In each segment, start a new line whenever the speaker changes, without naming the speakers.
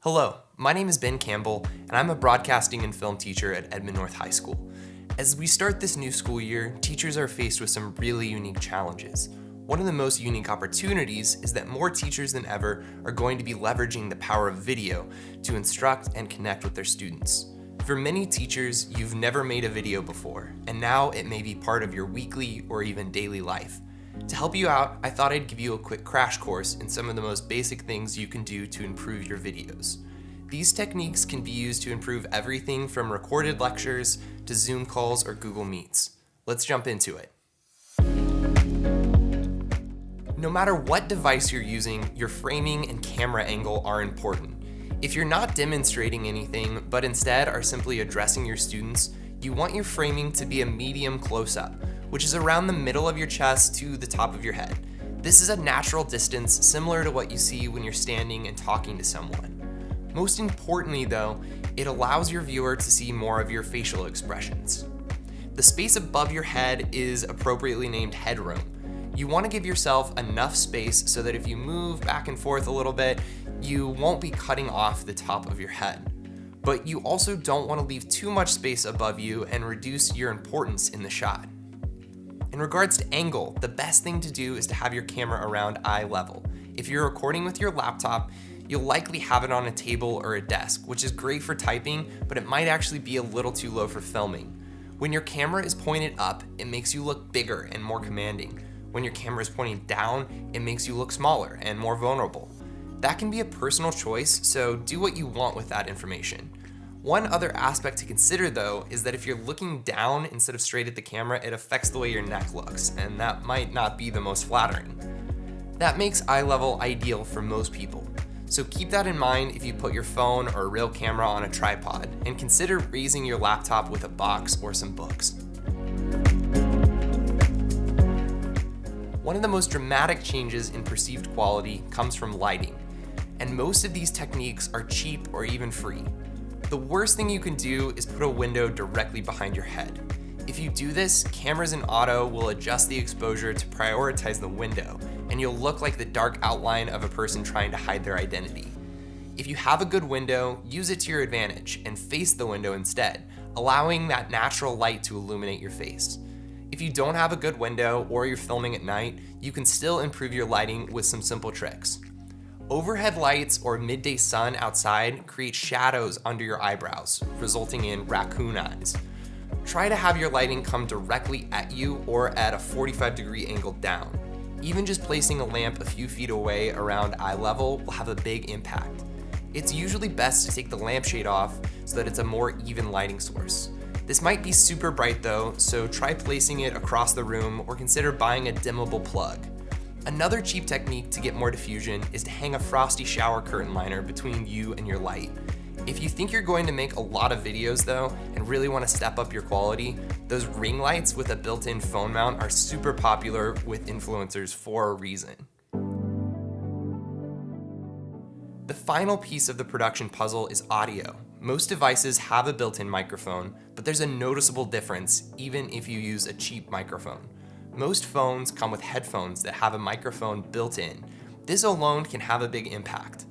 Hello, my name is Ben Campbell, and I'm a broadcasting and film teacher at Edmond North High School. As we start this new school year, teachers are faced with some really unique challenges. One of the most unique opportunities is that more teachers than ever are going to be leveraging the power of video to instruct and connect with their students. For many teachers, you've never made a video before, and now it may be part of your weekly or even daily life. To help you out, I thought I'd give you a quick crash course in some of the most basic things you can do to improve your videos. These techniques can be used to improve everything from recorded lectures to Zoom calls or Google Meets. Let's jump into it. No matter what device you're using, your framing and camera angle are important. If you're not demonstrating anything, but instead are simply addressing your students, you want your framing to be a medium close-up, which is around the middle of your chest to the top of your head. This is a natural distance similar to what you see when you're standing and talking to someone. Most importantly though, it allows your viewer to see more of your facial expressions. The space above your head is appropriately named headroom. You want to give yourself enough space so that if you move back and forth a little bit, you won't be cutting off the top of your head. But you also don't want to leave too much space above you and reduce your importance in the shot. In regards to angle, the best thing to do is to have your camera around eye level. If you're recording with your laptop, you'll likely have it on a table or a desk, which is great for typing, but it might actually be a little too low for filming. When your camera is pointed up, it makes you look bigger and more commanding. When your camera is pointing down, it makes you look smaller and more vulnerable. That can be a personal choice, so do what you want with that information. One other aspect to consider though is that if you're looking down instead of straight at the camera, it affects the way your neck looks, and that might not be the most flattering. That makes eye level ideal for most people. So keep that in mind if you put your phone or a real camera on a tripod, and consider raising your laptop with a box or some books. One of the most dramatic changes in perceived quality comes from lighting, and most of these techniques are cheap or even free. The worst thing you can do is put a window directly behind your head. If you do this, cameras in auto will adjust the exposure to prioritize the window, and you'll look like the dark outline of a person trying to hide their identity. If you have a good window, use it to your advantage and face the window instead, allowing that natural light to illuminate your face. If you don't have a good window or you're filming at night, you can still improve your lighting with some simple tricks. Overhead lights or midday sun outside create shadows under your eyebrows, resulting in raccoon eyes. Try to have your lighting come directly at you or at a 45-degree angle down. Even just placing a lamp a few feet away around eye level will have a big impact. It's usually best to take the lampshade off so that it's a more even lighting source. This might be super bright though, so try placing it across the room or consider buying a dimmable plug. Another cheap technique to get more diffusion is to hang a frosty shower curtain liner between you and your light. If you think you're going to make a lot of videos though, and really want to step up your quality, those ring lights with a built-in phone mount are super popular with influencers for a reason. The final piece of the production puzzle is audio. Most devices have a built-in microphone, but there's a noticeable difference even if you use a cheap microphone. Most phones come with headphones that have a microphone built in. This alone can have a big impact.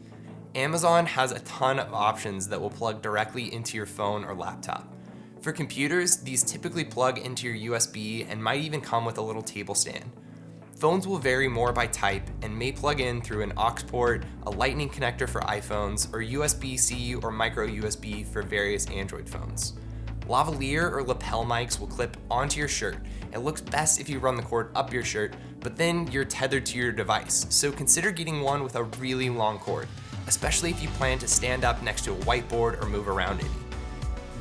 Amazon has a ton of options that will plug directly into your phone or laptop. For computers, these typically plug into your USB and might even come with a little table stand. Phones will vary more by type and may plug in through an aux port, a lightning connector for iPhones, or USB-C or micro USB for various Android phones. Lavalier or lapel mics will clip onto your shirt. It looks best if you run the cord up your shirt, but then you're tethered to your device, so consider getting one with a really long cord, especially if you plan to stand up next to a whiteboard or move around any.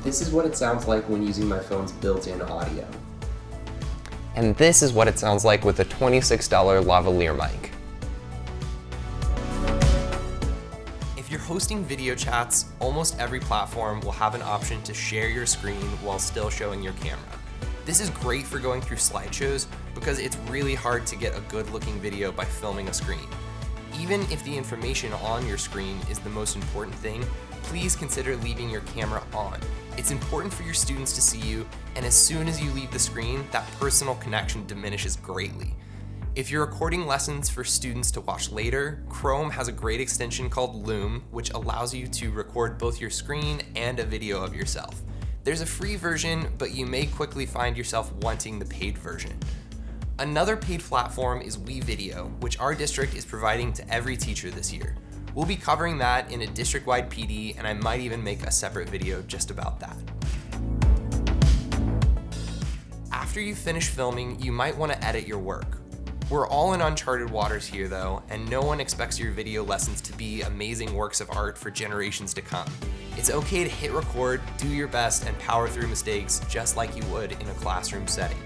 This is what it sounds like when using my phone's built-in audio.
And this is what it sounds like with a $26 lavalier mic. If you're hosting video chats, almost every platform will have an option to share your screen while still showing your camera. This is great for going through slideshows because it's really hard to get a good-looking video by filming a screen. Even if the information on your screen is the most important thing, please consider leaving your camera on. It's important for your students to see you, and as soon as you leave the screen, that personal connection diminishes greatly. If you're recording lessons for students to watch later, Chrome has a great extension called Loom, which allows you to record both your screen and a video of yourself. There's a free version, but you may quickly find yourself wanting the paid version. Another paid platform is WeVideo, which our district is providing to every teacher this year. We'll be covering that in a district-wide PD, and I might even make a separate video just about that. After you finish filming, you might want to edit your work. We're all in uncharted waters here though, and no one expects your video lessons to be amazing works of art for generations to come. It's okay to hit record, do your best, and power through mistakes just like you would in a classroom setting.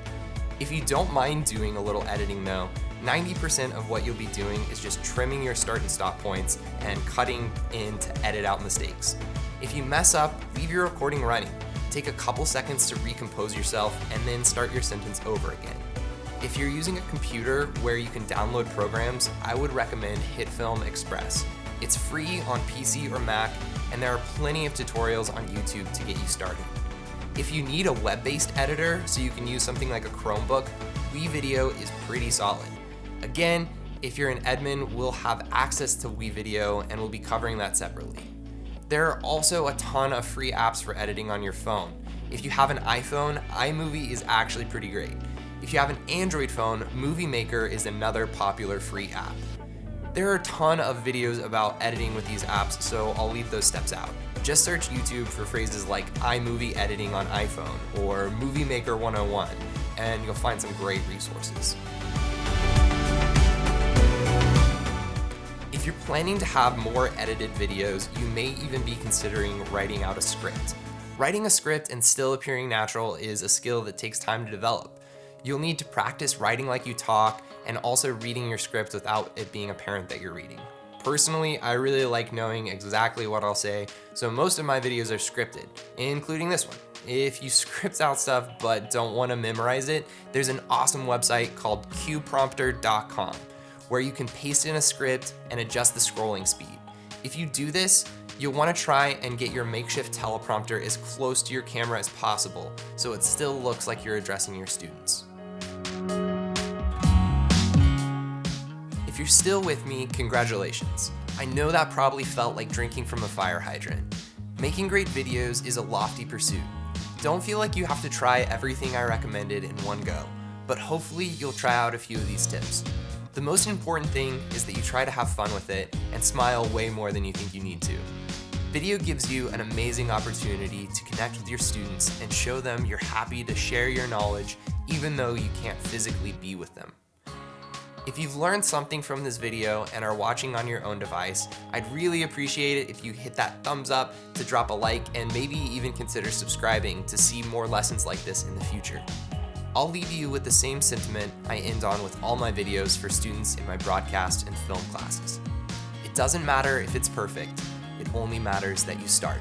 If you don't mind doing a little editing though, 90% of what you'll be doing is just trimming your start and stop points and cutting in to edit out mistakes. If you mess up, leave your recording running. Take a couple seconds to recompose yourself and then start your sentence over again. If you're using a computer where you can download programs, I would recommend HitFilm Express. It's free on PC or Mac, and there are plenty of tutorials on YouTube to get you started. If you need a web-based editor so you can use something like a Chromebook, WeVideo is pretty solid. Again, if you're in Edmond, we'll have access to WeVideo and we'll be covering that separately. There are also a ton of free apps for editing on your phone. If you have an iPhone, iMovie is actually pretty great. If you have an Android phone, Movie Maker is another popular free app. There are a ton of videos about editing with these apps, so I'll leave those steps out. Just search YouTube for phrases like iMovie editing on iPhone or Movie Maker 101, and you'll find some great resources. If you're planning to have more edited videos, you may even be considering writing out a script. Writing a script and still appearing natural is a skill that takes time to develop. You'll need to practice writing like you talk and also reading your script without it being apparent that you're reading. Personally, I really like knowing exactly what I'll say, so most of my videos are scripted, including this one. If you script out stuff but don't want to memorize it, there's an awesome website called QPrompter.com where you can paste in a script and adjust the scrolling speed. If you do this, you'll want to try and get your makeshift teleprompter as close to your camera as possible so it still looks like you're addressing your students. If you're still with me, congratulations. I know that probably felt like drinking from a fire hydrant. Making great videos is a lofty pursuit. Don't feel like you have to try everything I recommended in one go, but hopefully you'll try out a few of these tips. The most important thing is that you try to have fun with it and smile way more than you think you need to. Video gives you an amazing opportunity to connect with your students and show them you're happy to share your knowledge even though you can't physically be with them. If you've learned something from this video and are watching on your own device, I'd really appreciate it if you hit that thumbs up, to drop a like, and maybe even consider subscribing to see more lessons like this in the future. I'll leave you with the same sentiment I end on with all my videos for students in my broadcast and film classes. It doesn't matter if it's perfect, it only matters that you start.